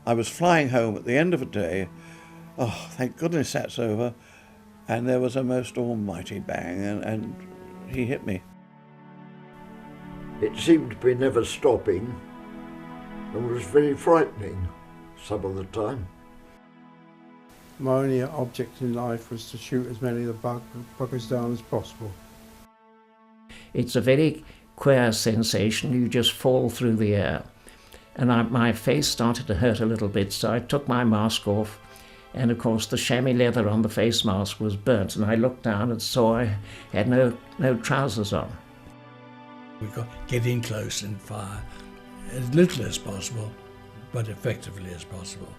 I was flying home at the end of a day. Oh, thank goodness that's over. And there was a most almighty bang, and he hit me. It seemed to be never stopping and was very frightening some of the time. My only object in life was to shoot as many of the buggers down as possible. It's a very queer sensation. You just fall through the air. And my face started to hurt a little bit, so I took my mask off. And of course the chamois leather on the face mask was burnt, and I looked down and saw I had no trousers on. We've got to get in close and fire as little as possible, but effectively as possible.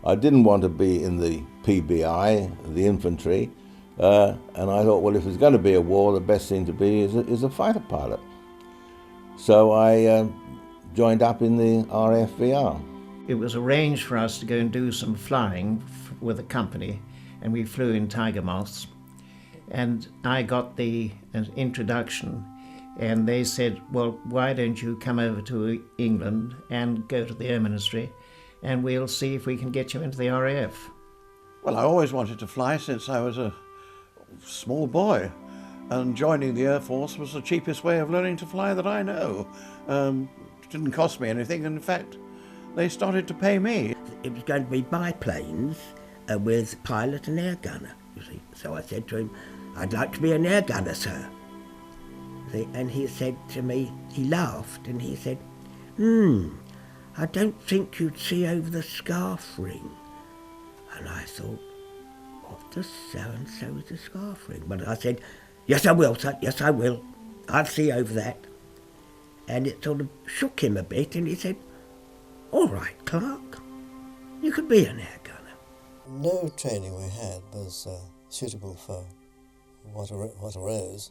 I didn't want to be in the PBI, the infantry, and I thought, well, if there's going to be a war, the best thing to be is a fighter pilot. So I joined up in the RAF-VR. It was arranged for us to go and do some flying with a company, and we flew in Tiger Moths. And I got an introduction, and they said, well, why don't you come over to England and go to the Air Ministry, and we'll see if we can get you into the RAF. Well, I always wanted to fly since I was a small boy, and joining the Air Force was the cheapest way of learning to fly that I know. It didn't cost me anything, and in fact, they started to pay me. It was going to be biplanes with pilot and air gunner, you see. So I said to him, I'd like to be an air gunner, sir. See? And he said to me, he laughed, and he said, I don't think you'd see over the scarf ring. And I thought, what does so-and-so with the scarf ring? But I said, yes I will, sir, yes I will. I'll see over that. And it sort of shook him a bit, and he said, all right, Clark, you could be an air gunner. No training we had was suitable for what arose.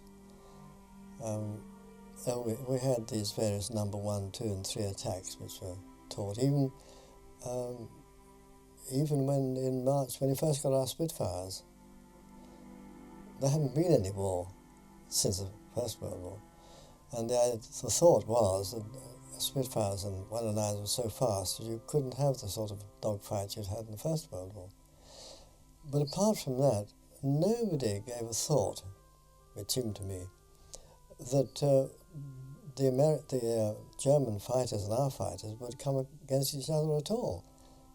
We had these various number 1, 2 and 3 attacks which were taught, even when in March, when we first got our Spitfires. There hadn't been any war since the First World War, and the thought was that Spitfires and 109s were so fast that you couldn't have the sort of dogfights you'd had in the First World War. But apart from that, nobody gave a thought, it seemed to me, that the German fighters and our fighters would come against each other at all,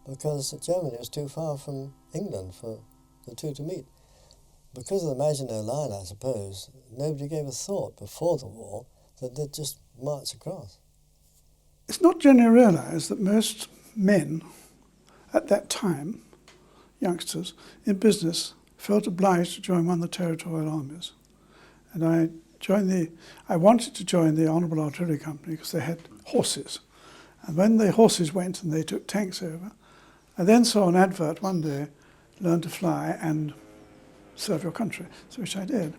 because Germany was too far from England for the two to meet. Because of the Maginot Line, I suppose, nobody gave a thought before the war that they'd just march across. It's not generally realised that most men at that time, youngsters, in business, felt obliged to join one of the territorial armies. And I wanted to join the Honourable Artillery Company because they had horses. And when the horses went and they took tanks over, I then saw an advert one day, learn to fly and serve your country, so which I did.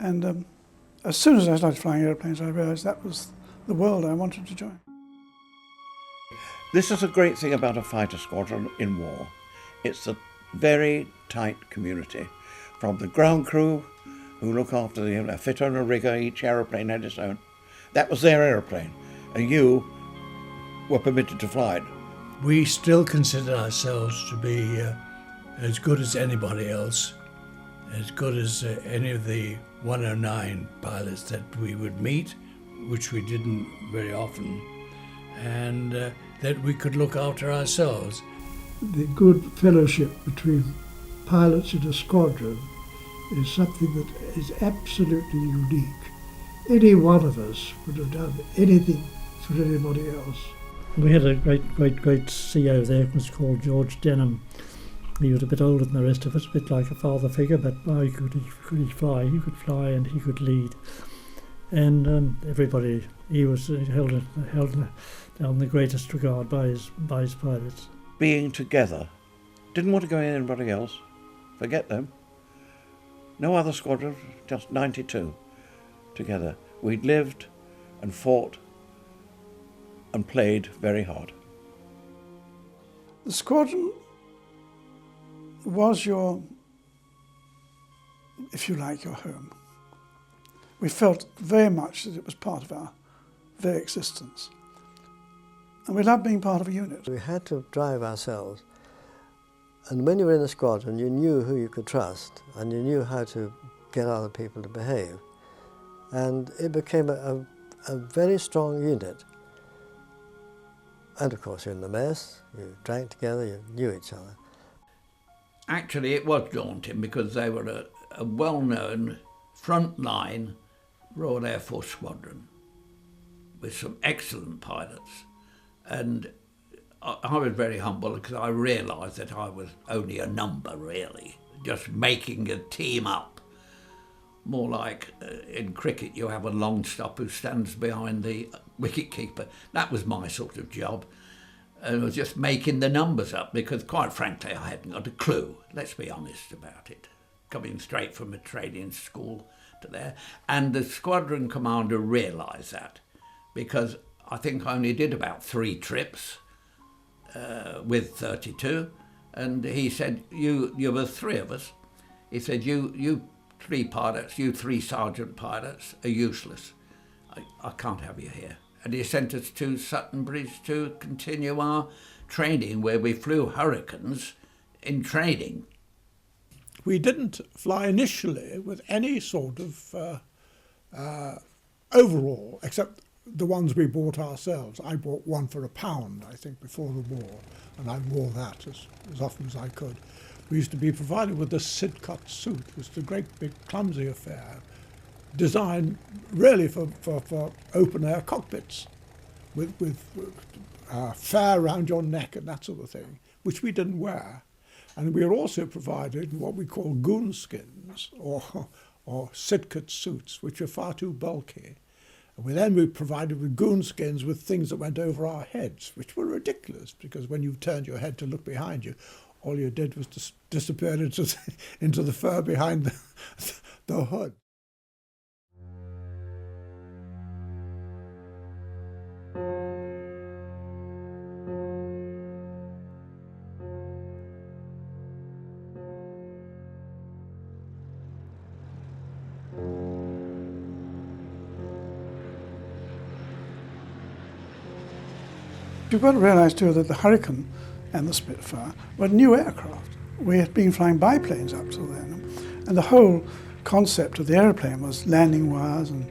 And as soon as I started flying aeroplanes, I realised that was the world I wanted to join. This is a great thing about a fighter squadron in war. It's a very tight community, from the ground crew, who look after a fitter and a rigger. Each aeroplane had its own. That was their aeroplane, and you were permitted to fly it. We still consider ourselves to be as good as anybody else, as good as any of the 109 pilots that we would meet, which we didn't very often, and that we could look after ourselves. The good fellowship between pilots in a squadron is something that is absolutely unique. Any one of us would have done anything for anybody else. We had a great CO there, it was called George Denham. He was a bit older than the rest of us, a bit like a father figure, but why could he fly? He could fly and he could lead. And everybody, he was held down the greatest regard by his pilots. Being together, didn't want to go in anybody else, forget them. No other squadron, just 92 together. We'd lived and fought and played very hard. The squadron was your, if you like, your home. We felt very much that it was part of our very existence. And we loved being part of a unit. We had to drive ourselves. And when you were in a squadron, you knew who you could trust and you knew how to get other people to behave. And it became a very strong unit. And of course, you're in the mess, you drank together, you knew each other. Actually, it was daunting because they were a well-known front-line Royal Air Force squadron with some excellent pilots. And I was very humble because I realised that I was only a number, really, just making a team up. More like in cricket, you have a long stop who stands behind the wicket-keeper. That was my sort of job. And I was just making the numbers up because, quite frankly, I hadn't got a clue. Let's be honest about it. Coming straight from a training school to there. And the squadron commander realised that because I think I only did about 3 trips with 32. And he said, you were 3 of us. He said, you 3 pilots, you 3 sergeant pilots are useless. I can't have you here. And he sent us to Sutton Bridge to continue our training where we flew Hurricanes in training. We didn't fly initially with any sort of overall, except the ones we bought ourselves. I bought one for £1, I think, before the war, and I wore that as often as I could. We used to be provided with a Sidcutt suit, which was a great big clumsy affair, designed really for open-air cockpits, with fur around your neck and that sort of thing, which we didn't wear. And we were also provided what we call goon skins, or Sidcutt suits, which were far too bulky. And then we provided with goon skins with things that went over our heads, which were ridiculous, because when you turned your head to look behind you, all you did was to disappear into the fur behind the hood. You've got to realise too that the Hurricane and the Spitfire were new aircraft. We had been flying biplanes up till then, and the whole concept of the aeroplane was landing wires and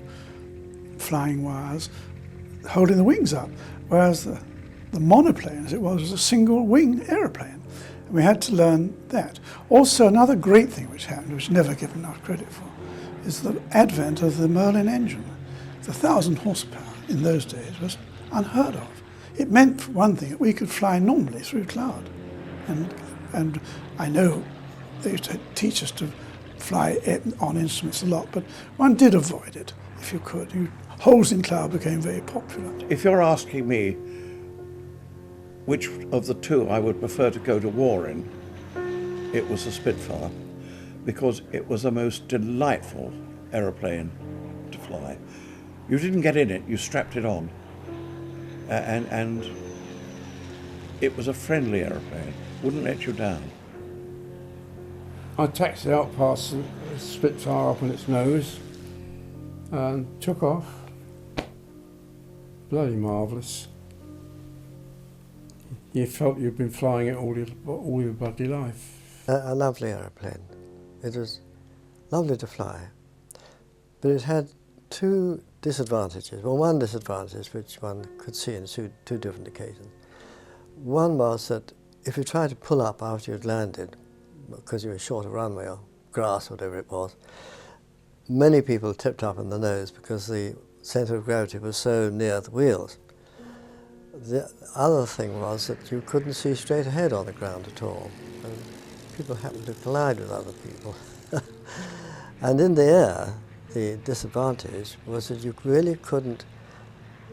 flying wires holding the wings up, whereas the monoplane, as it was a single wing aeroplane. And we had to learn that. Also, another great thing which happened, which never given enough credit for, is the advent of the Merlin engine. The 1,000 horsepower in those days was unheard of. It meant, for one thing, that we could fly normally through cloud. And I know they used to teach us to fly on instruments a lot, but one did avoid it if you could. Holes in cloud became very popular. If you're asking me which of the 2 I would prefer to go to war in, it was the Spitfire, because it was the most delightful aeroplane to fly. You didn't get in it, you strapped it on. And it was a friendly aeroplane, wouldn't let you down. I taxied out past the Spitfire up on its nose and took off. Bloody marvellous. You felt you'd been flying it all your bloody life. A lovely aeroplane. It was lovely to fly, but it had 2 disadvantages. Well, one disadvantage which one could see in 2 different occasions. One was that if you tried to pull up after you'd landed, because you were short of runway or grass, whatever it was, many people tipped up in the nose because the centre of gravity was so near the wheels. The other thing was that you couldn't see straight ahead on the ground at all, and people happened to collide with other people. And in the air, the disadvantage was that you really couldn't,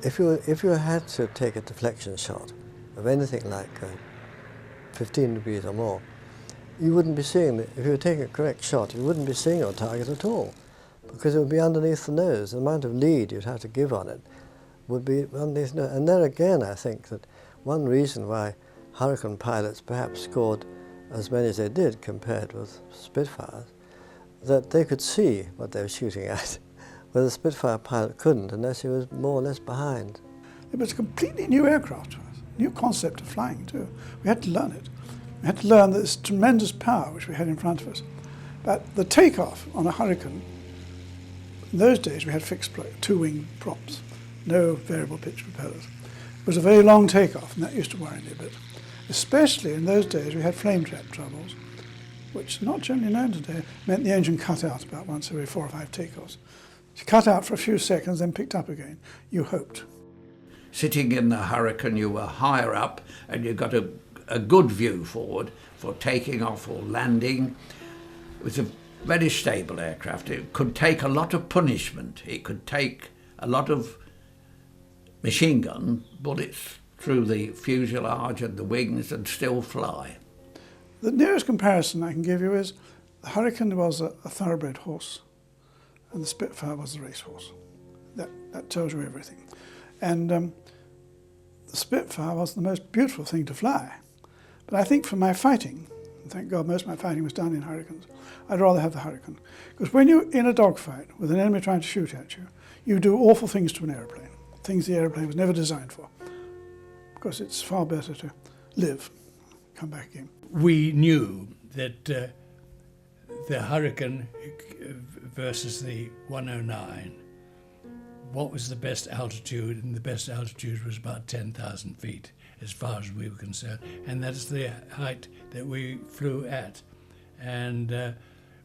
if you had to take a deflection shot of anything like 15 degrees or more, you wouldn't be seeing it. If you were taking a correct shot, you wouldn't be seeing your target at all, because it would be underneath the nose. The amount of lead you'd have to give on it would be underneath the nose. And there again, I think that one reason why Hurricane pilots perhaps scored as many as they did compared with Spitfires, that they could see what they were shooting at, where the Spitfire pilot couldn't unless he was more or less behind. It was a completely new aircraft to us, new concept of flying too. We had to learn it. We had to learn this tremendous power which we had in front of us. But the takeoff on a Hurricane, in those days we had fixed two-wing props, no variable pitch propellers. It was a very long takeoff, and that used to worry me a bit. Especially in those days we had flame trap troubles, which, not generally known today, meant the engine cut out about once every 4 or 5 takeoffs. She cut out for a few seconds, then picked up again. You hoped. Sitting in the Hurricane, you were higher up and you got a good view forward for taking off or landing. It was a very stable aircraft. It could take a lot of punishment. It could take a lot of machine gun bullets through the fuselage and the wings and still fly. The nearest comparison I can give you is the Hurricane was a thoroughbred horse and the Spitfire was the racehorse. That tells you everything. And the Spitfire was the most beautiful thing to fly. But I think for my fighting, and thank God most of my fighting was done in Hurricanes, I'd rather have the Hurricane. Because when you're in a dogfight with an enemy trying to shoot at you, you do awful things to an aeroplane, things the aeroplane was never designed for. Because it's far better to live, come back again. We knew that the Hurricane versus the 109, what was the best altitude? And the best altitude was about 10,000 feet, as far as we were concerned. And that's the height that we flew at. And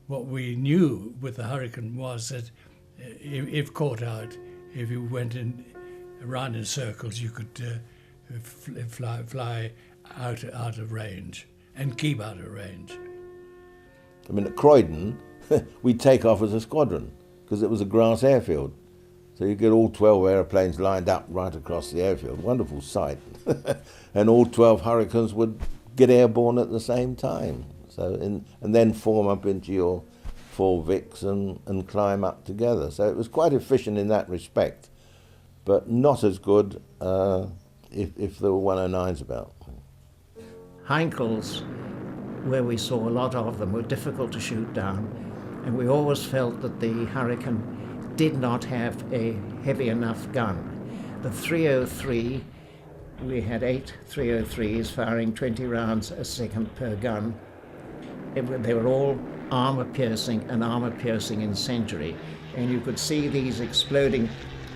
what we knew with the Hurricane was that if caught out, if you went around in circles, you could fly out of range and keep out of range. I mean, at Croydon, we'd take off as a squadron because it was a grass airfield. So you get all 12 aeroplanes lined up right across the airfield. Wonderful sight. And all 12 Hurricanes would get airborne at the same time. So and then form up into your 4 Vics and climb up together. So it was quite efficient in that respect, but not as good if there were 109s about. Heinkels, where we saw a lot of them, were difficult to shoot down, and we always felt that the Hurricane did not have a heavy enough gun. The 303, we had 8 303s firing 20 rounds a second per gun. They were all armour-piercing and armour-piercing incendiary, and you could see these exploding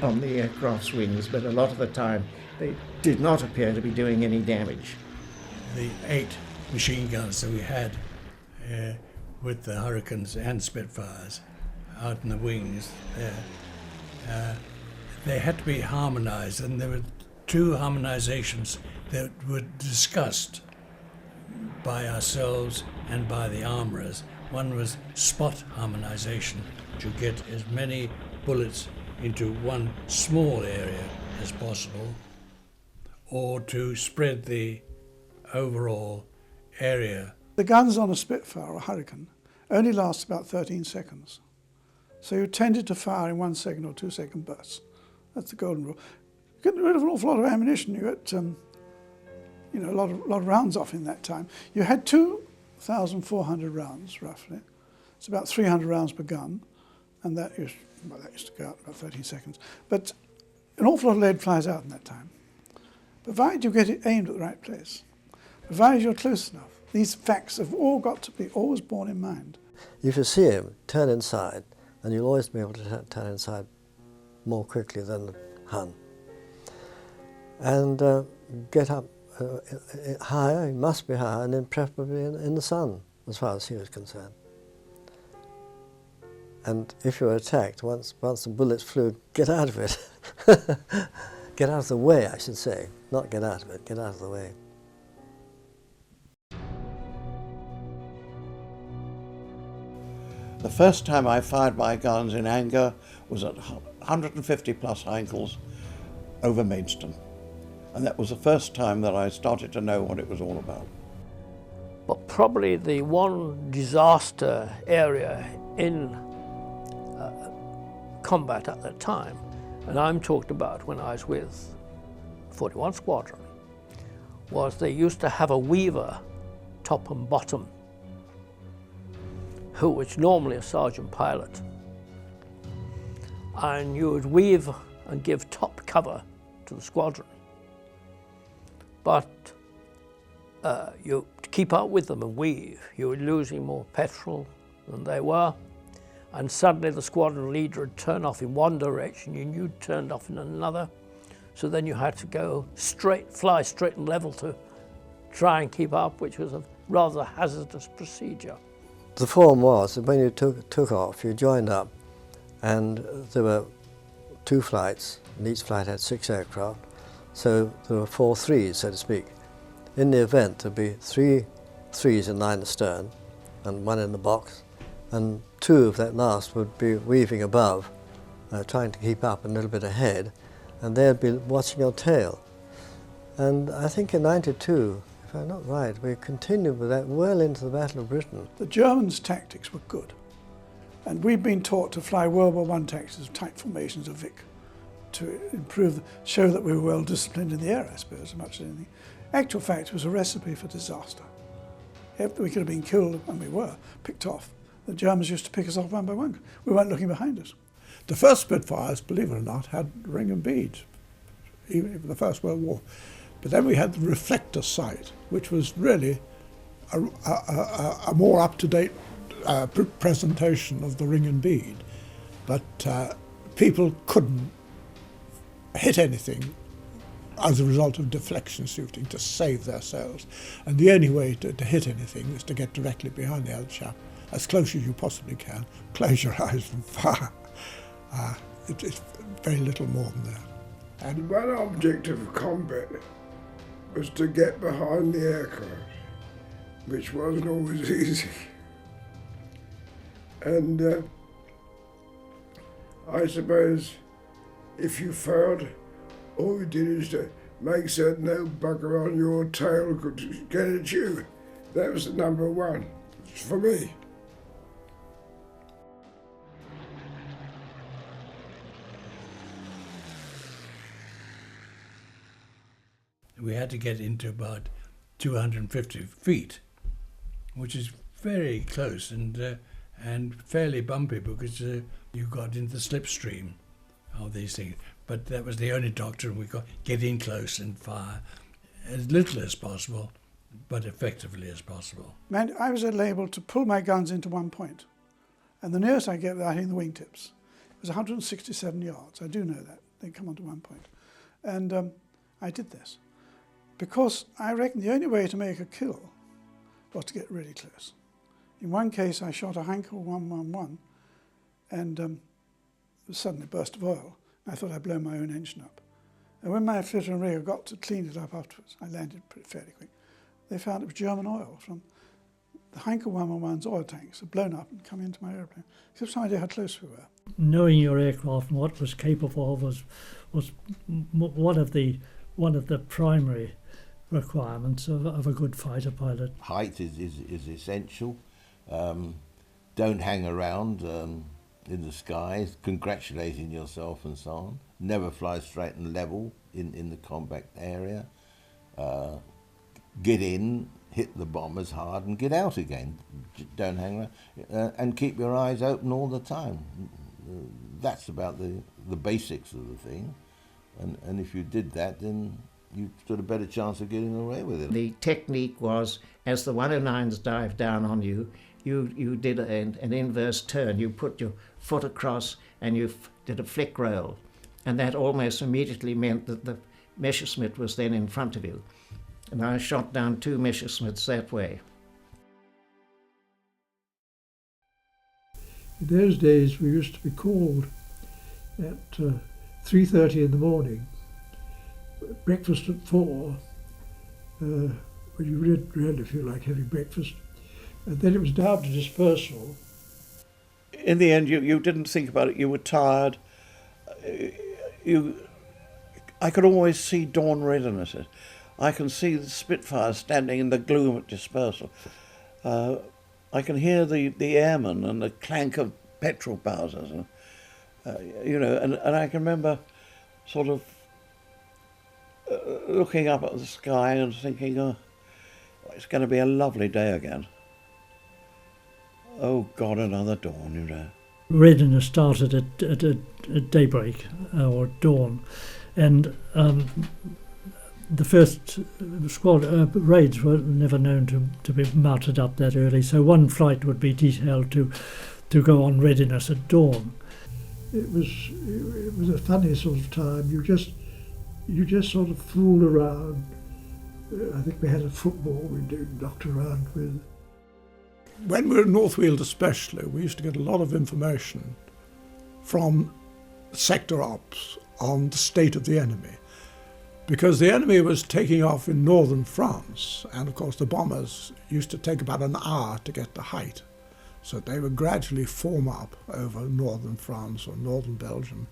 on the aircraft's wings, but a lot of the time they did not appear to be doing any damage. The 8 machine guns that we had with the Hurricanes and Spitfires out in the wings there, they had to be harmonized, and there were 2 harmonizations that were discussed by ourselves and by the armourers. One was spot harmonization, to get as many bullets into one small area as possible, or to spread the overall area. The guns on a Spitfire or a Hurricane only last about 13 seconds. So you tended to fire in 1 second or 2 second bursts. That's the golden rule. You get rid of an awful lot of ammunition. You get a lot of rounds off in that time. You had 2,400 rounds, roughly. It's about 300 rounds per gun, and that used to go out in about 13 seconds. But an awful lot of lead flies out in that time, provided you get it aimed at the right place, provided you're close enough. These facts have all got to be always borne in mind. If you see him, turn inside, and you'll always be able to turn inside more quickly than the Hun. And get up higher, he must be higher, and then preferably in the sun, as far as he was concerned. And if you were attacked, once the bullets flew, get out of it. Get out of the way, I should say. Not get out of it, get out of the way. The first time I fired my guns in anger was at 150 plus Heinkels over Maidstone. And that was the first time that I started to know what it was all about. But probably the one disaster area in combat at that time, and I'm talked about when I was with 41 Squadron, was they used to have a weaver, top and bottom, who was normally a sergeant pilot. And you would weave and give top cover to the squadron. But to keep up with them and weave, you were losing more petrol than they were. And suddenly the squadron leader would turn off in one direction and you'd turned off in another. So then you had to go straight, fly straight and level to try and keep up, which was a rather hazardous procedure. The form was that when you took off, you joined up, and there were 2 flights, and each flight had 6 aircraft, so there were 4 threes, so to speak. In the event, there'd be 3 threes in line astern, and 1 in the box, and 2 of that last would be weaving above, trying to keep up a little bit ahead, and they'd be watching your tail. And I think in '92, if I'm not right, we continued with that well into the Battle of Britain. The Germans' tactics were good, and we'd been taught to fly World War I tactics of tight formations of Vic to show that we were well disciplined in the air, I suppose, as much as anything. Actual fact, it was a recipe for disaster. If we could have been killed, and we were, picked off. The Germans used to pick us off one by one. We weren't looking behind us. The first Spitfires, believe it or not, had ring and beads, even in the First World War. But then we had the reflector sight, which was really a more up-to-date presentation of the ring and bead. But people couldn't hit anything as a result of deflection shooting to save themselves. And the only way to hit anything is to get directly behind the other chap, as close as you possibly can, close your eyes and fire. It's very little more than that. And one object of combat was to get behind the aircraft, which wasn't always easy. And I suppose if you failed, all you did is to make certain no bugger on your tail could get at you. That was the number one for me. We had to get into about 250 feet, which is very close and fairly bumpy because you got into the slipstream of these things. But that was the only doctrine we got: get in close and fire as little as possible, but effectively as possible. Man, I was able to pull my guns into one point, and the nearest I get without hitting the wingtips was 167 yards. I do know that. They come onto one point. And I did this because I reckon the only way to make a kill was to get really close. In one case, I shot a Heinkel 111 and suddenly burst of oil. I thought I'd blown my own engine up. And when my fitter and rigger got to clean it up afterwards, I landed fairly quick, they found it was German oil from the Heinkel 111's oil tanks had blown up and come into my airplane. It gives some idea how close we were. Knowing your aircraft and what it was capable of was one of the primary requirements of a good fighter pilot. Height is essential. Don't hang around in the skies, congratulating yourself and so on. Never fly straight and level in the combat area. Get in, hit the bombers hard and get out again. Don't hang around. And keep your eyes open all the time. That's about the basics of the thing. And if you did that, then you stood a better chance of getting away with it. The technique was, as the 109s dived down on you, you did an inverse turn. You put your foot across and you did a flick roll. And that almost immediately meant that the Messerschmitt was then in front of you. And I shot down 2 Messerschmitts that way. In those days we used to be called at 3:30 in the morning, breakfast at 4, when you really feel like having breakfast, and then it was down to dispersal. In the end, you didn't think about it, you were tired. I could always see dawn readiness. I can see the Spitfire standing in the gloom at dispersal. I can hear the airmen and the clank of petrol bowsers, and I can remember sort of looking up at the sky and thinking, oh, it's going to be a lovely day again. Oh God, another dawn, Readiness started at daybreak or dawn, and the first squad raids were never known to be mounted up that early. So one flight would be detailed to go on readiness at dawn. It was a funny sort of time. You just sort of fool around. I think we had a football we knocked around with. When we were in North Weald especially, we used to get a lot of information from sector ops on the state of the enemy. Because the enemy was taking off in northern France, and of course the bombers used to take about an hour to get to height. So they would gradually form up over northern France or northern Belgium,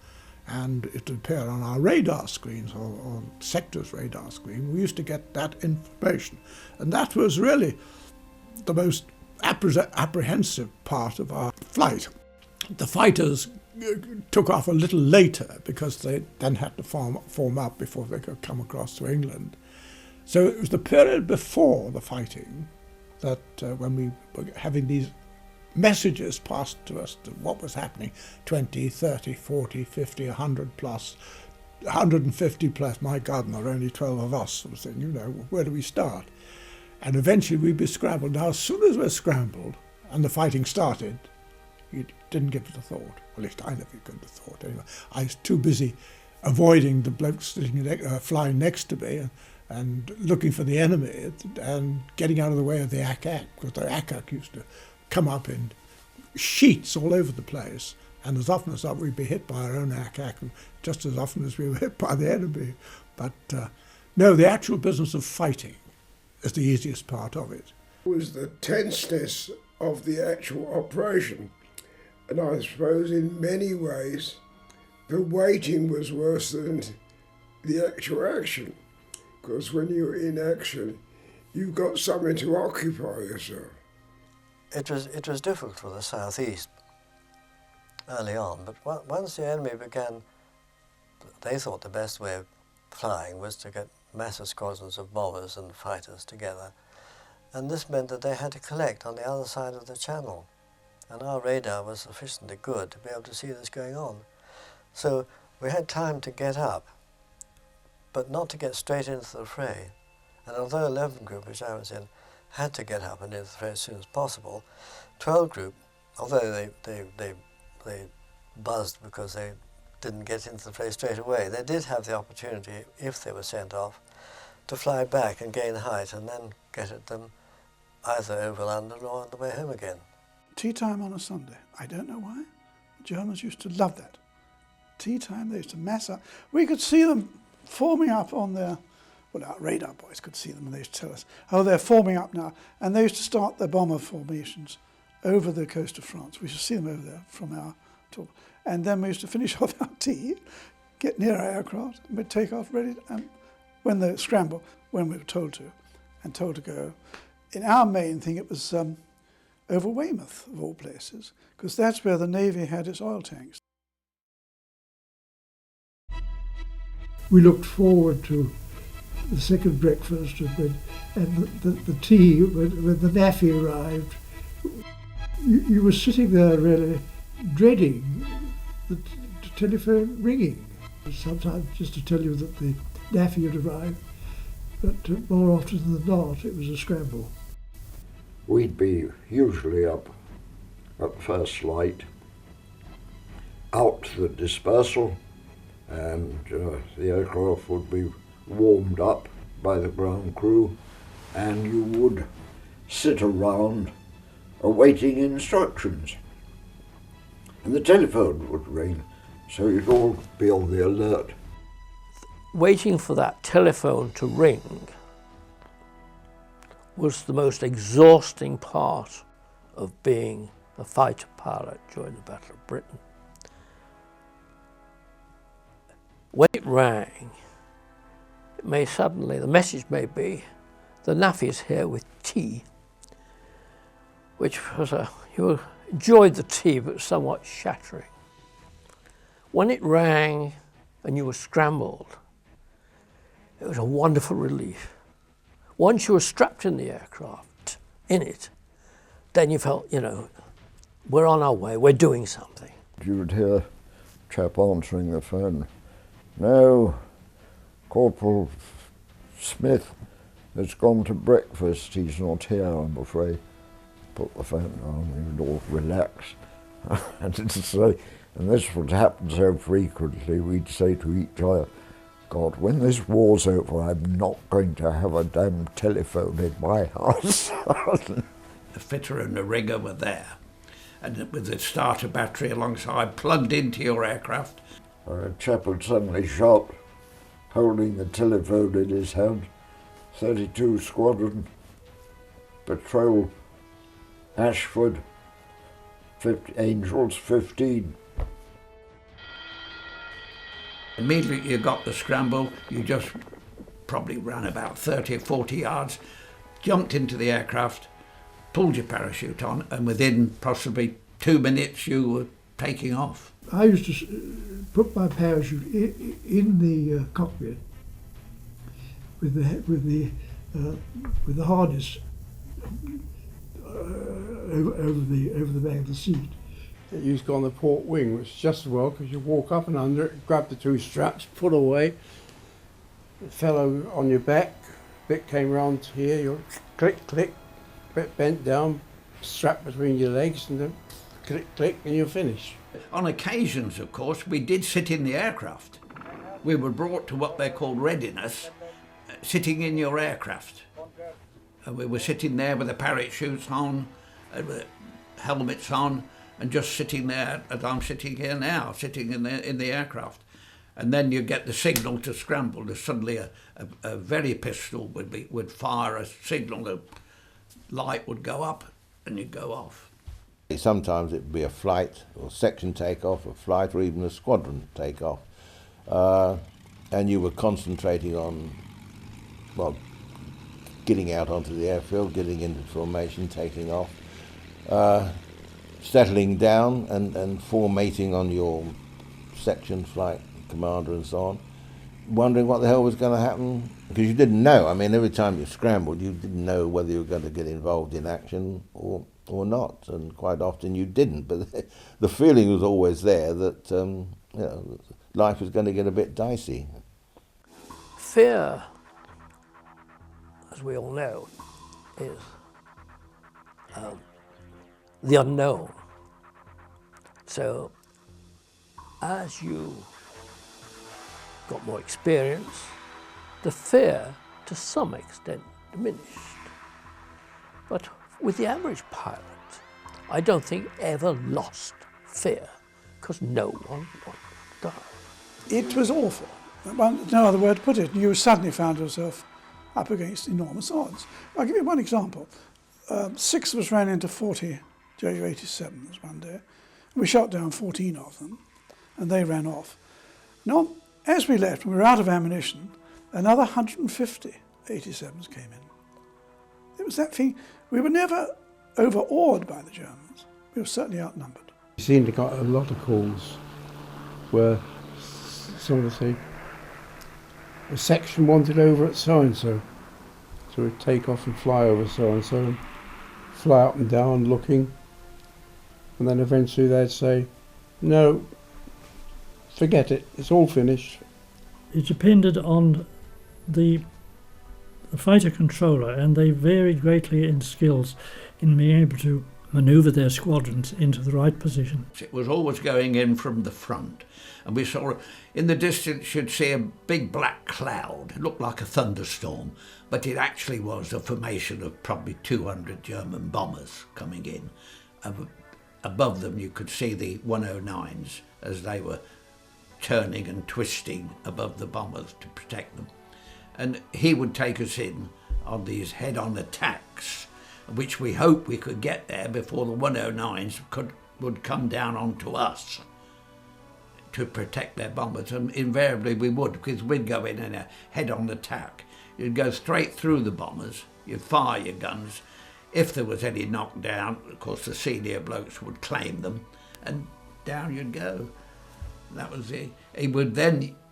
and it would appear on our radar screens or sector's radar screen. We used to get that information. And that was really the most apprehensive part of our flight. The fighters took off a little later because they then had to form up before they could come across to England. So it was the period before the fighting that when we were having these messages passed to us to what was happening, 20, 30, 40, 50, 100 plus, 150 plus, my God, and there were only 12 of us. I was saying, where do we start? And eventually we'd be scrambled. Now, as soon as we're scrambled and the fighting started, you didn't give it a thought. At least I never gave it a thought. Anyway, I was too busy avoiding the blokes sitting flying next to me and looking for the enemy and getting out of the way of the ack-ack, because the ack-ack used to come up in sheets all over the place, and as often as not we'd be hit by our own ack-ack, and just as often as we were hit by the enemy. But no, the actual business of fighting is the easiest part of it. It was the tenseness of the actual operation. And I suppose in many ways the waiting was worse than the actual action. Because when you're in action, you've got something to occupy yourself. It was difficult for the southeast early on, but once the enemy began, they thought the best way of flying was to get massive squadrons of bombers and fighters together. And this meant that they had to collect on the other side of the channel. And our radar was sufficiently good to be able to see this going on. So we had time to get up, but not to get straight into the fray. And although 11 Group, which I was in, had to get up and into the fray as soon as possible, 12 Group, although they buzzed because they didn't get into the fray straight away, they did have the opportunity, if they were sent off, to fly back and gain height and then get at them either over London or on the way home again. Tea time on a Sunday. I don't know why. The Germans used to love that. Tea time, they used to mass up. We could see them forming up on their, well, our radar boys could see them and they used to tell us, oh, they're forming up now. And they used to start their bomber formations over the coast of France. We used to see them over there from our talk. And then we used to finish off our tea, get near our aircraft, and we'd take off ready, and when the scramble, when we were told to, and told to go. In our main thing, it was over Weymouth, of all places, because that's where the Navy had its oil tanks. We looked forward to the second breakfast and the tea when the NAFI arrived. You were sitting there really dreading the telephone ringing. Sometimes just to tell you that the NAFI had arrived, but more often than not it was a scramble. We'd be usually up at first light, out to the dispersal, and the aircraft would be warmed up by the ground crew, and you would sit around awaiting instructions. And the telephone would ring, so you'd all be on the alert. Waiting for that telephone to ring was the most exhausting part of being a fighter pilot during the Battle of Britain. When it rang, the message may be, the NAFI is here with tea. which was you enjoyed the tea, but somewhat shattering. When it rang and you were scrambled, it was a wonderful relief. Once you were strapped in the aircraft, in it, then you felt, you know, we're on our way, we're doing something. You would hear a chap answering the phone. No, Corporal Smith has gone to breakfast, he's not here, I'm afraid. Put the phone on, we would all relax. And this would happen so frequently, we'd say to each other, God, when this war's over, I'm not going to have a damn telephone in my house. The fitter and the rigger were there, and with the starter battery alongside, plugged into your aircraft. A chap would suddenly shout, holding the telephone in his hand, 32 Squadron, Patrol, Ashford, Angels 15. Immediately you got the scramble, you just probably ran about 30 or 40 yards, jumped into the aircraft, pulled your parachute on, and within possibly 2 minutes you were taking off. I used to put my parachute in the cockpit with the harness over the back of the seat. It used to go on the port wing, which is just as well because you walk up and under it, grab the two straps, pull away. It fell on your back, bit came round here, you click, click, bit bent down, strap between your legs, and then click, click, and you're finished. On occasions, of course, we did sit in the aircraft. We were brought to what they called readiness, sitting in your aircraft. And we were sitting there with the parachutes on, with helmets on, and just sitting there as I'm sitting here now, sitting in the aircraft. And then you get the signal to scramble. There's suddenly a very pistol would fire a signal, the light would go up and you'd go off. Sometimes it would be a flight or section takeoff, a flight, or even a squadron takeoff. And you were concentrating on, well, getting out onto the airfield, getting into formation, taking off, settling down and formating on your section, flight commander and so on, wondering what the hell was going to happen, because you didn't know. I mean, every time you scrambled, you didn't know whether you were going to get involved in action or not, and quite often you didn't. But the feeling was always there that you know, life was going to get a bit dicey. Fear, as we all know, is the unknown. So as you got more experience, the fear to some extent diminished. But with the average pilot, I don't think ever lost fear, because no one wanted to die. It was awful. No other word to put it. You suddenly found yourself up against enormous odds. I'll give you one example. 6 of us ran into 40 Ju-87s one day. We shot down 14 of them, and they ran off. Now, as we left, we were out of ammunition, another 150 87s came in. It was that thing. We were never overawed by the Germans. We were certainly outnumbered. We seemed to get a lot of calls where someone would say, a section wanted over at so-and-so. So we'd take off and fly over so-and-so, and fly up and down looking, and then eventually they'd say, no, forget it, it's all finished. It depended on the fighter controller, and they varied greatly in skills in being able to manoeuvre their squadrons into the right position. It was always going in from the front, and we saw in the distance you'd see a big black cloud. It looked like a thunderstorm, but it actually was a formation of probably 200 German bombers coming in. Above them you could see the 109s as they were turning and twisting above the bombers to protect them. And he would take us in on these head-on attacks, which we hoped we could get there before the 109s would come down onto us to protect their bombers. And invariably we would, because we'd go in a head-on attack. You'd go straight through the bombers, you'd fire your guns, If there was any knockdown, of course the senior blokes would claim them, and down you'd go. That was it.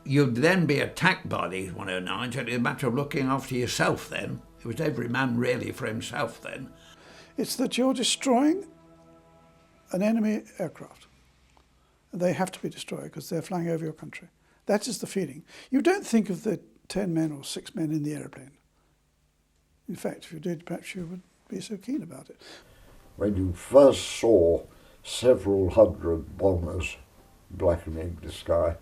You'd then be attacked by these 109s, and it was a matter of looking after yourself then. It was every man really for himself then. It's that you're destroying an enemy aircraft. They have to be destroyed because they're flying over your country. That is the feeling. You don't think of the 10 men or 6 men in the aeroplane. In fact, if you did, perhaps you would be so keen about it. When you first saw several hundred bombers blackening the sky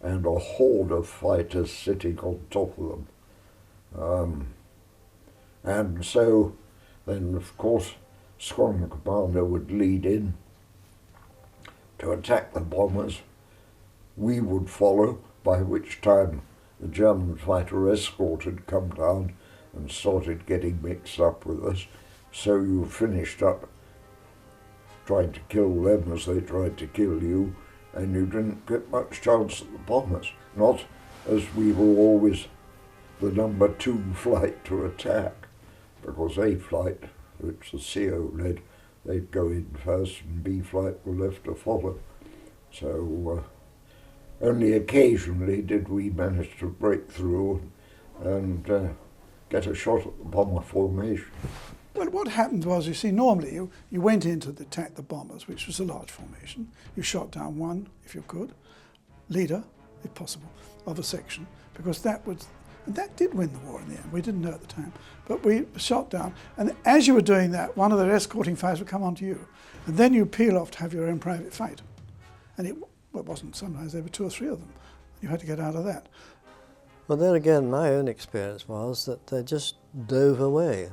and a horde of fighters sitting on top of them. And so then, of course, Squadron Commander would lead in to attack the bombers. We would follow, by which time the German fighter escort had come down and started getting mixed up with us. So you finished up trying to kill them as they tried to kill you, and you didn't get much chance at the bombers. Not as we were always the number 2 flight to attack, because A flight, which the CO led, they'd go in first and B flight were left to follow. So only occasionally did we manage to break through and get a shot at the bomber formation. Well, what happened was, you see, normally you went in to attack the bombers, which was a large formation. You shot down one, if you could, leader, if possible, of a section, because that did win the war in the end. We didn't know at the time, but we shot down. And as you were doing that, one of their escorting fighters would come onto you, and then you peel off to have your own private fight. And it wasn't, sometimes there were 2 or 3 of them. You had to get out of that. Well, then again, my own experience was that they just dove away.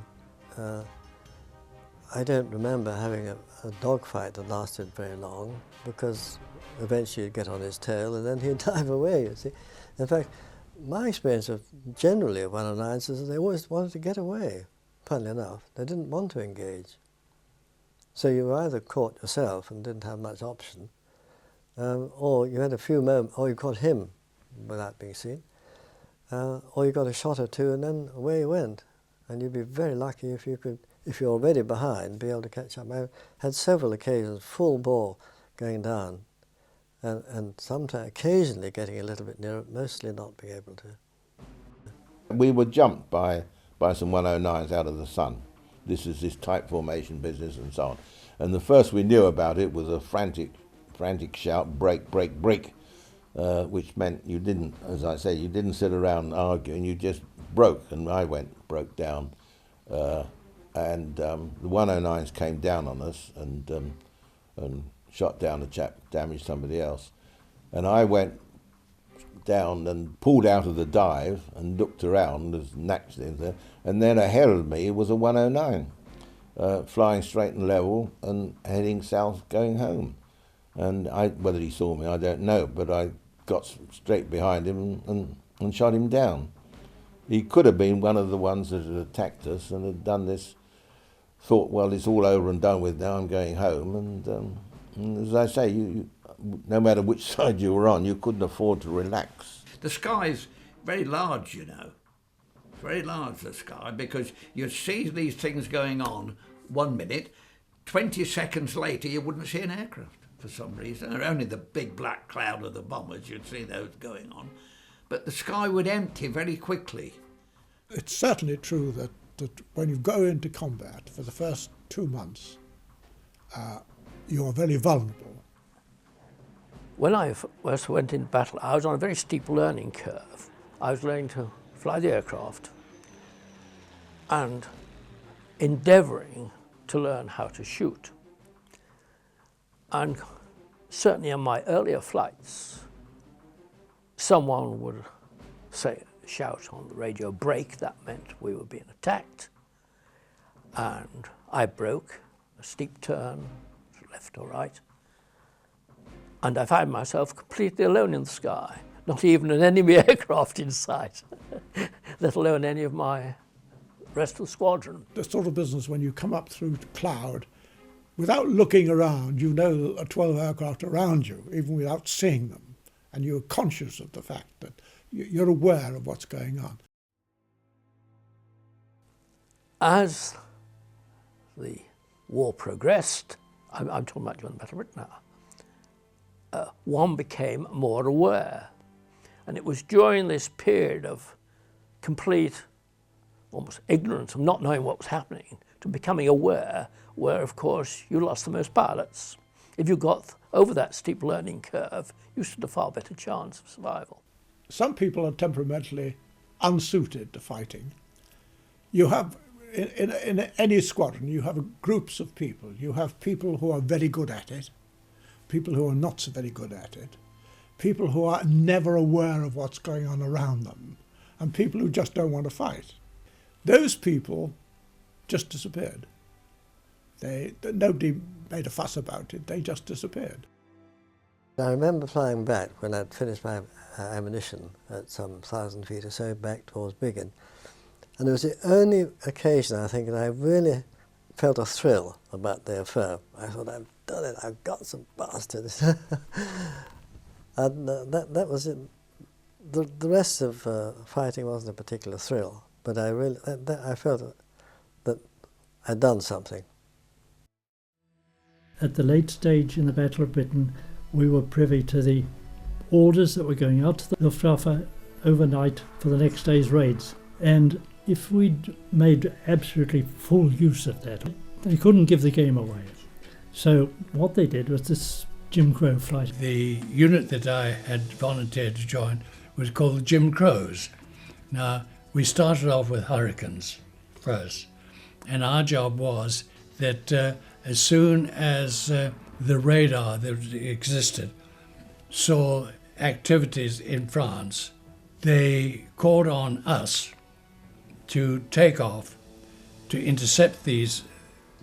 I don't remember having a dogfight that lasted very long, because eventually you'd get on his tail and then he'd dive away, you see. In fact, my experience of generally of 109s is that they always wanted to get away, funnily enough. They didn't want to engage. So you were either caught yourself and didn't have much option, or you had a few moments, or you caught him without being seen, or you got a shot or 2 and then away you went. And you'd be very lucky if you could, if you're already behind, be able to catch up. I had several occasions, full bore, going down, and sometimes, occasionally getting a little bit nearer, mostly not being able to. We were jumped by some 109s out of the sun. This is this type formation business and so on. And the first we knew about it was a frantic shout, break, break, break, which meant you didn't, as I say, you didn't sit around arguing, you just broke, and I broke down, and the 109s came down on us and shot down a chap, damaged somebody else, and I went down and pulled out of the dive and looked around as naturally there, and then ahead of me was a 109 flying straight and level and heading south, going home, and whether he saw me I don't know, but I got straight behind him and shot him down. He could have been one of the ones that had attacked us and had done this, thought, well, it's all over and done with now, I'm going home. And as I say, you, no matter which side you were on, you couldn't afford to relax. The sky's very large, you know. Very large, the sky, because you see these things going on 1 minute, 20 seconds later you wouldn't see an aircraft for some reason. Or only the big black cloud of the bombers, you'd see those going on. But the sky would empty very quickly. It's certainly true that when you go into combat for the first 2 months, you're very vulnerable. When I first went into battle, I was on a very steep learning curve. I was learning to fly the aircraft and endeavouring to learn how to shoot. And certainly on my earlier flights, someone would shout on the radio, break, that meant we were being attacked. And I broke a steep turn, left or right, and I found myself completely alone in the sky, not even an enemy aircraft in sight, let alone any of my rest of the squadron. The sort of business when you come up through cloud, without looking around, you know there are 12 aircraft around you, even without seeing them, and you're conscious of the fact that you're aware of what's going on. As the war progressed, I'm talking about during the Battle of Britain now, one became more aware. And it was during this period of complete, almost ignorance of not knowing what was happening, to becoming aware, where of course you lost the most pilots. If you got over that steep learning curve, you stood a far better chance of survival. Some people are temperamentally unsuited to fighting. You have, in any squadron, you have groups of people. You have people who are very good at it, people who are not so very good at it, people who are never aware of what's going on around them, and people who just don't want to fight. Those people just disappeared. Nobody made a fuss about it, they just disappeared. I remember flying back when I'd finished my ammunition at some 1,000 feet or so back towards Vigar. And it was the only occasion, I think, that I really felt a thrill about the affair. I thought, I've done it, I've got some bastards. And that was it. The rest of fighting wasn't a particular thrill, but I felt that I'd done something. At the late stage in the Battle of Britain, we were privy to the orders that were going out to the Luftwaffe overnight for the next day's raids. And if we'd made absolutely full use of that, they couldn't give the game away. So what they did was this Jim Crow flight. The unit that I had volunteered to join was called the Jim Crows. Now, we started off with Hurricanes first, and our job was that as soon as the radar that existed saw activities in France, they called on us to take off, to intercept these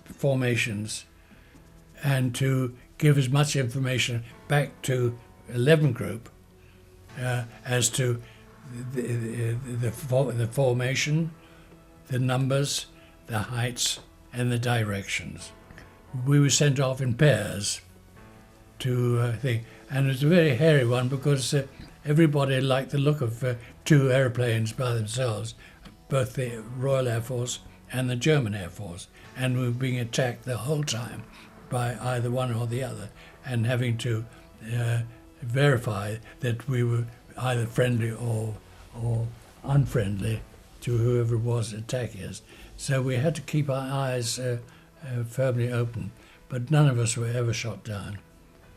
formations, and to give as much information back to 11 Group as to the formation, the numbers, the heights, and the directions. We were sent off in pairs to think, and it was a very hairy one because everybody liked the look of two airplanes by themselves, both the Royal Air Force and the German Air Force, and we were being attacked the whole time by either one or the other, and having to verify that we were either friendly or unfriendly to whoever was attacking us. So we had to keep our eyes firmly open, but none of us were ever shot down.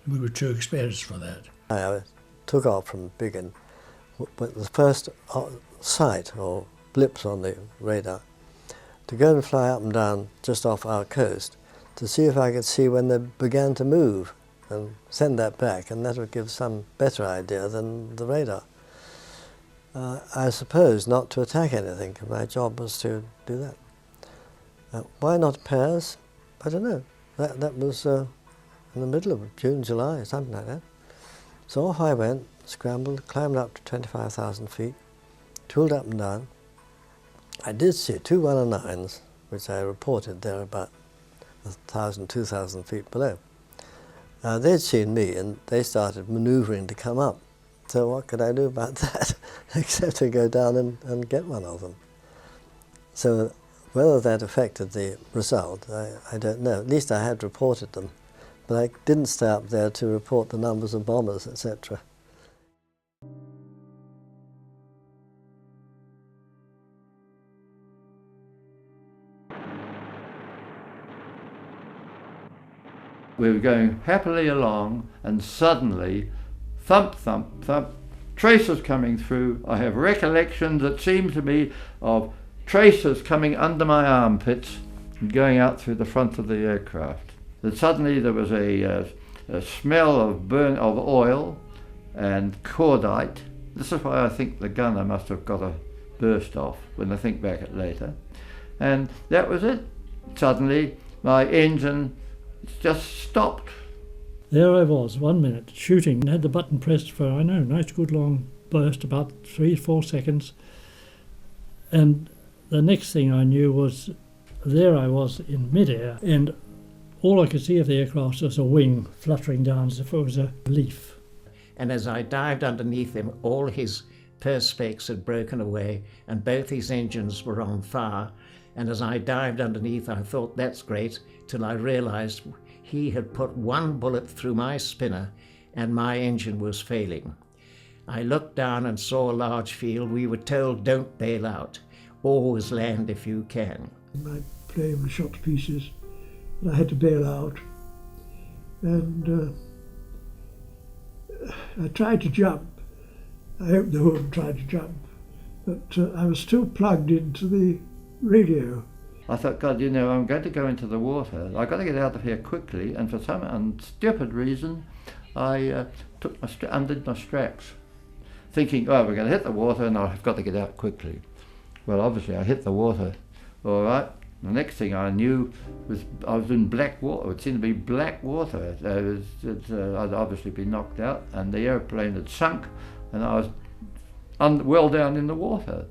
We were too experienced for that. I took off from Vigar with the first sight or blips on the radar to go and fly up and down just off our coast to see if I could see when they began to move and send that back, and that would give some better idea than the radar. I suppose not to attack anything, because my job was to do that. Why not pairs? I don't know. That was in the middle of June, July, something like that. So off I went, scrambled, climbed up to 25,000 feet, tooled up and down. I did see two 109s, which I reported there about 1,000, 2,000 feet below. They'd seen me and they started manoeuvring to come up. So what could I do about that except to go down and get one of them? So whether that affected the result, I don't know. At least I had reported them, but I didn't stay up there to report the numbers of bombers, etc. We were going happily along, and suddenly, thump, thump, thump, tracers coming through. I have recollections that seem to me of tracers coming under my armpits and going out through the front of the aircraft. Then suddenly there was a smell of oil and cordite. This is why I think the gunner must have got a burst off when I think back at later. And that was it. Suddenly my engine just stopped. There I was, 1 minute, shooting, and had the button pressed for, I know, a nice good long burst, about 3-4 seconds. And the next thing I knew was, there I was in midair, and all I could see of the aircraft was a wing fluttering down as if it was a leaf. And as I dived underneath him, all his perspex had broken away, and both his engines were on fire. And as I dived underneath, I thought, that's great, till I realized he had put one bullet through my spinner and my engine was failing. I looked down and saw a large field. We were told, don't bail out. Always land if you can. My plane was shot to pieces, and I had to bail out. And I tried to jump. I opened the hood and tried to jump, but I was still plugged into the radio. I thought, God, you know, I'm going to go into the water. I've got to get out of here quickly. And for some stupid reason, I undid my straps, thinking, oh, we're going to hit the water and I've got to get out quickly. Well, obviously, I hit the water, all right. The next thing I knew was I was in black water. It seemed to be black water. I'd obviously been knocked out, and the airplane had sunk, and I was well down in the water.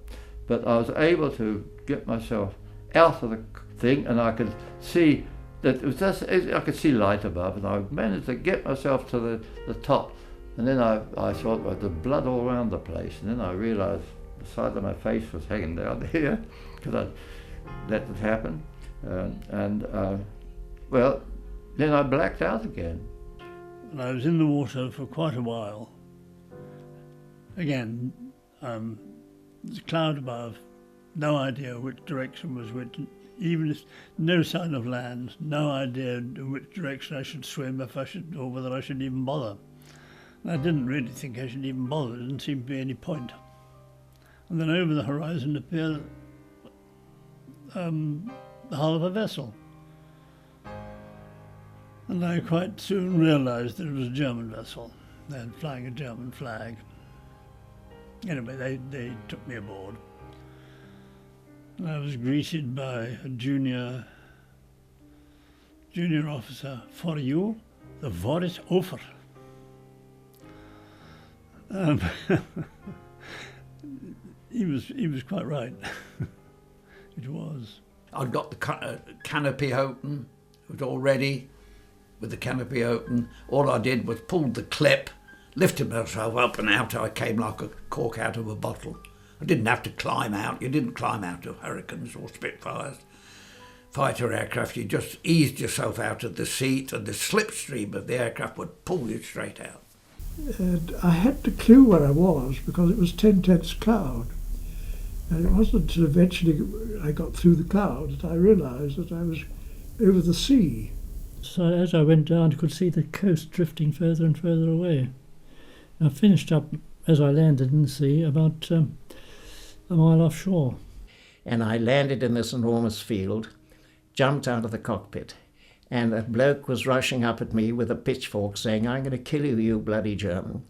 But I was able to get myself out of the thing, and I could see that it was just, I could see light above, and I managed to get myself to the top. And then I saw the blood all around the place, and then I realised the side of my face was hanging down here because I'd let it happen. Well, then I blacked out again. And I was in the water for quite a while. Again, there's a cloud above, no idea which direction was which, even if no sign of land, no idea in which direction I should swim, if I should, or whether I should even bother. And I didn't really think I should even bother, there didn't seem to be any point. And then over the horizon appeared the hull of a vessel. And I quite soon realised that it was a German vessel. They had flying a German flag. Anyway, they took me aboard. And I was greeted by a junior officer. For you, the war is over. He was quite right. It was. I'd got the canopy open. It was all ready with the canopy open. All I did was pulled the clip, lifted myself up, and out I came like a cork out of a bottle. I didn't have to climb out. You didn't climb out of Hurricanes or Spitfires, fighter aircraft. You just eased yourself out of the seat, and the slipstream of the aircraft would pull you straight out. And I had to clue where I was because it was 10 tenths cloud. And it wasn't until eventually I got through the cloud that I realised that I was over the sea. So as I went down, I could see the coast drifting further and further away. I finished up, as I landed in the sea, about a mile offshore. And I landed in this enormous field, jumped out of the cockpit, and a bloke was rushing up at me with a pitchfork saying, I'm going to kill you, you bloody German.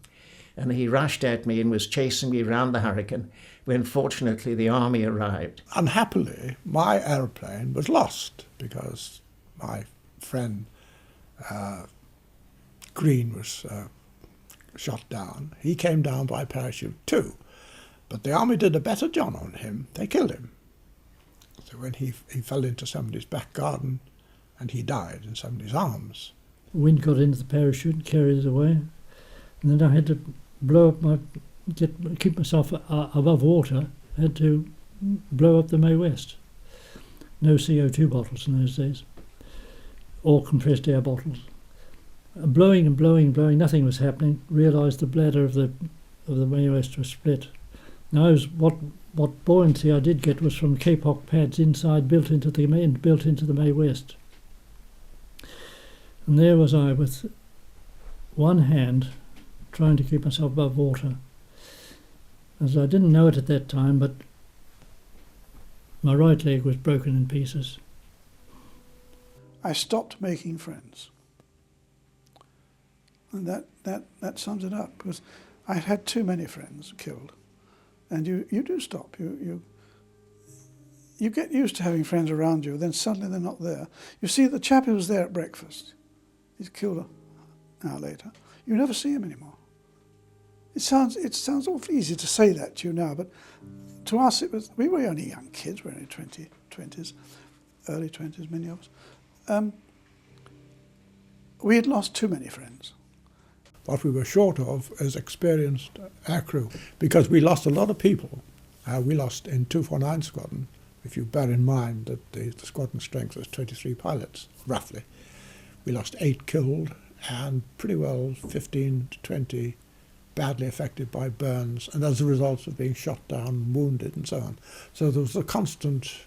And he rushed at me and was chasing me round the Hurricane when fortunately the army arrived. Unhappily, my aeroplane was lost because my friend Green was shot down. He came down by parachute too, but the army did a better job on him. They killed him. So when he fell into somebody's back garden and he died in somebody's arms. Wind got into the parachute and carried it away. And then I had to blow up keep myself above water. I had to blow up the Mae West. No CO2 bottles in those days, or compressed air bottles. Blowing and blowing and blowing, nothing was happening. Realised the bladder of the Mae West was split. Now what buoyancy I did get was from K-Pock pads inside, built into the Mae West. And there was I with one hand trying to keep myself above water. As I didn't know it at that time, but my right leg was broken in pieces. I stopped making friends. And that sums it up, because I had too many friends killed. And you do stop. You get used to having friends around you, then suddenly they're not there. You see, the chap who was there at breakfast, he's killed an hour later. You never see him anymore. It sounds awfully easy to say that to you now, but to us we were only young kids, we were only 20s, early 20s, many of us. We had lost too many friends. What we were short of is experienced aircrew, because we lost a lot of people. We lost in 249 Squadron If you bear in mind that the squadron strength was 23 pilots, roughly. We lost 8 killed and pretty well 15 to 20 badly affected by burns and as a result of being shot down, wounded and so on. So there was a constant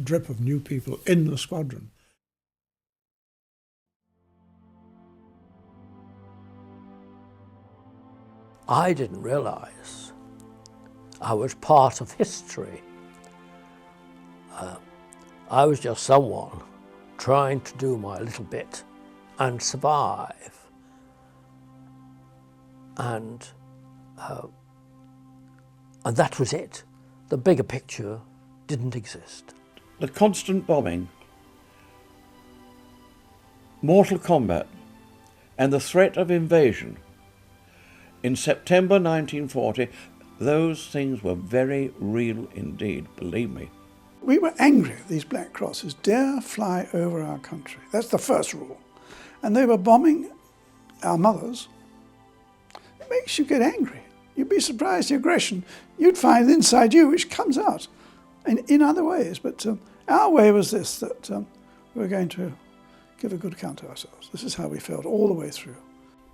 drip of new people in the squadron. I didn't realise I was part of history. I was just someone trying to do my little bit and survive. And that was it. The bigger picture didn't exist. The constant bombing, mortal combat, and the threat of invasion. In September 1940, those things were very real indeed, believe me. We were angry at these black crosses dare fly over our country. That's the first rule. And they were bombing our mothers. It makes you get angry. You'd be surprised the aggression you'd find inside you, which comes out in other ways. But our way was this, that we were going to give a good account of ourselves. This is how we felt all the way through.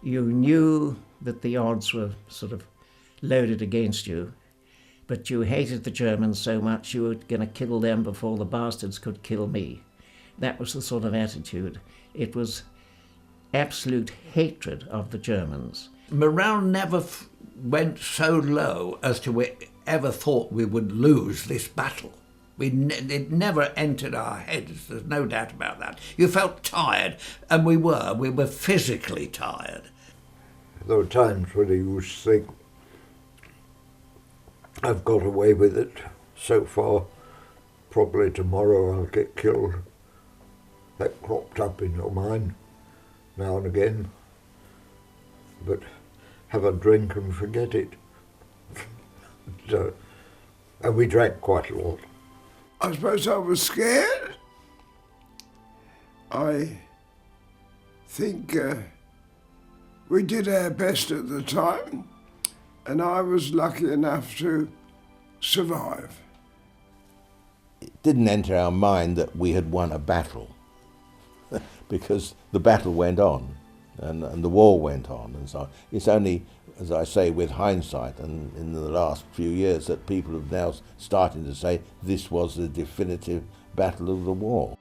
You knew that the odds were sort of loaded against you, but you hated the Germans so much you were going to kill them before the bastards could kill me. That was the sort of attitude. It was absolute hatred of the Germans. Morale never went so low as to we ever thought we would lose this battle. It never entered our heads, there's no doubt about that. You felt tired, and we were physically tired. There were times when you used to think, I've got away with it so far, probably tomorrow I'll get killed. That cropped up in your mind now and again. But have a drink and forget it. And we drank quite a lot. I suppose I was scared. I think we did our best at the time, and I was lucky enough to survive. It didn't enter our mind that we had won a battle, because the battle went on, and the war went on, and so on. It's only, as I say, with hindsight, and in the last few years, that people have now started to say this was the definitive battle of the war.